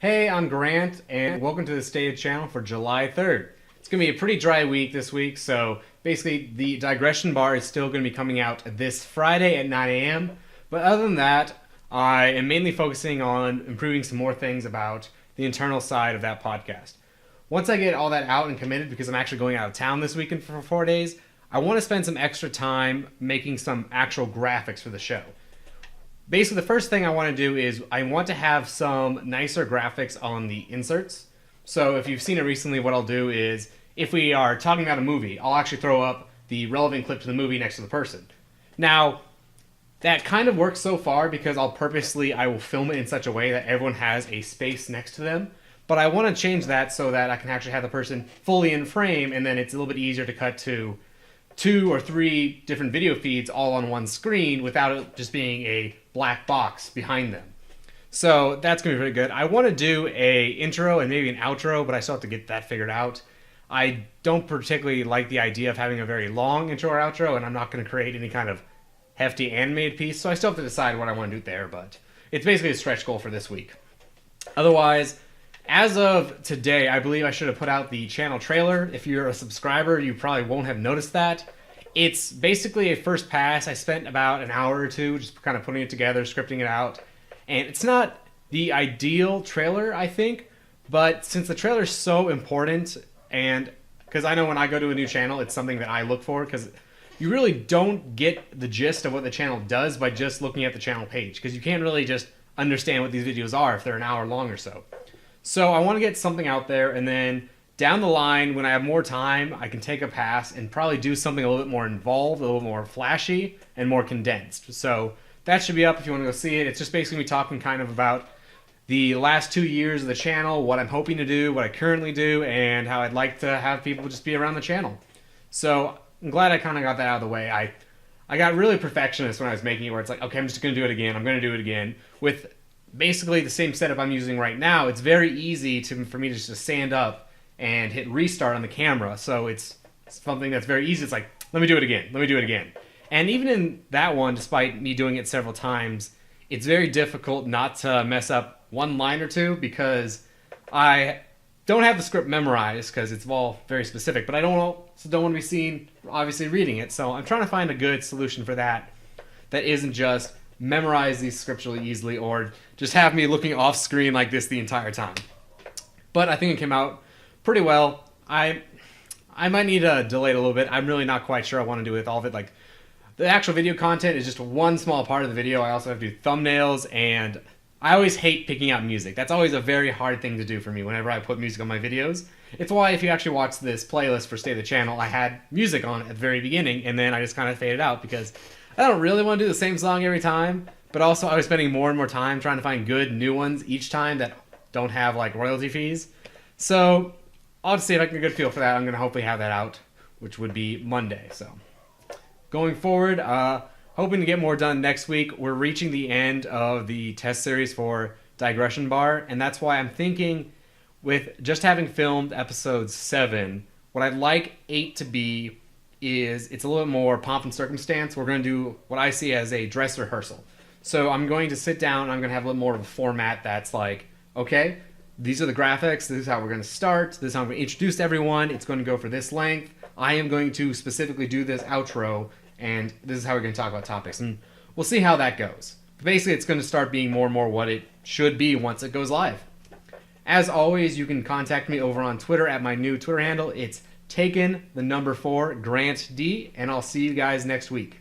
Hey, I'm Grant, and welcome to the Stated channel for July 3rd. It's going to be a pretty dry week this week, so basically the digression bar is still going to be coming out this Friday at 9 a.m. But other than that, I am mainly focusing on improving some more things about the internal side of that podcast. Once I get all that out and committed, because I'm actually going out of town this weekend for 4 days, I want to spend some extra time making some actual graphics for the show. Basically, the first thing I want to do is I want to have some nicer graphics on the inserts. So if you've seen it recently, what I'll do is, if we are talking about a movie, I'll actually throw up the relevant clip to the movie next to the person. Now, that kind of works so far because I will film it in such a way that everyone has a space next to them. But I want to change that so that I can actually have the person fully in frame, and then it's a little bit easier to cut to 2 or 3 different video feeds all on one screen without it just being a black box behind them. So that's going to be pretty good. I want to do a intro and maybe an outro, but I still have to get that figured out. I don't particularly like the idea of having a very long intro or outro, and I'm not going to create any kind of hefty animated piece, so I still have to decide what I want to do there, but it's basically a stretch goal for this week. Otherwise, as of today, I believe I should have put out the channel trailer. If you're a subscriber, you probably won't have noticed that. It's basically a first pass. I spent about an hour or two just kind of putting it together, scripting it out. And it's not the ideal trailer, I think, but since the trailer is so important, and because I know when I go to a new channel, it's something that I look for, because you really don't get the gist of what the channel does by just looking at the channel page, because you can't really just understand what these videos are if they're an hour long or so. So I want to get something out there, and then down the line, when I have more time, I can take a pass and probably do something a little bit more involved, a little more flashy, and more condensed. So that should be up if you want to go see it. It's just basically me talking kind of about the last 2 years of the channel, what I'm hoping to do, what I currently do, and how I'd like to have people just be around the channel. So I'm glad I kind of got that out of the way. I got really perfectionist when I was making it, where it's like, okay, I'm just going to do it again. I'm going to do it again. With basically the same setup I'm using right now, it's very easy for me to just stand up and hit restart on the camera. So it's something that's very easy. It's like, let me do it again. Let me do it again. And even in that one, despite me doing it several times, it's very difficult not to mess up one line or two, because I don't have the script memorized because it's all very specific, but I don't want to be seen obviously reading it. So I'm trying to find a good solution for that isn't just memorize these scripts really easily or just have me looking off screen like this the entire time. But I think it came out pretty well. I might need to delay it a little bit. I'm really not quite sure I want to do with all of it. Like, the actual video content is just one small part of the video. I also have to do thumbnails, and I always hate picking out music. That's always a very hard thing to do for me whenever I put music on my videos. It's why if you actually watch this playlist for Stay the Channel, I had music on at the very beginning, and then I just kind of faded out because I don't really want to do the same song every time, but also I was spending more and more time trying to find good new ones each time that don't have like royalty fees. So I'll just see if I can get a good feel for that. I'm going to hopefully have that out, which would be Monday. So going forward, hoping to get more done next week. We're reaching the end of the test series for Digression Bar, and that's why I'm thinking, with just having filmed episode 7, what I'd like 8 to be is it's a little more pomp and circumstance. We're going to do what I see as a dress rehearsal. So I'm going to sit down, I'm going to have a little more of a format that's like, okay, these are the graphics, this is how we're going to start, this is how I'm going to introduce everyone, it's going to go for this length, I am going to specifically do this outro, and this is how we're going to talk about topics. And we'll see how that goes. But basically, it's going to start being more and more what it should be once it goes live. As always, you can contact me over on Twitter at my new Twitter handle. It's Taken4 Grant D, and I'll see you guys next week.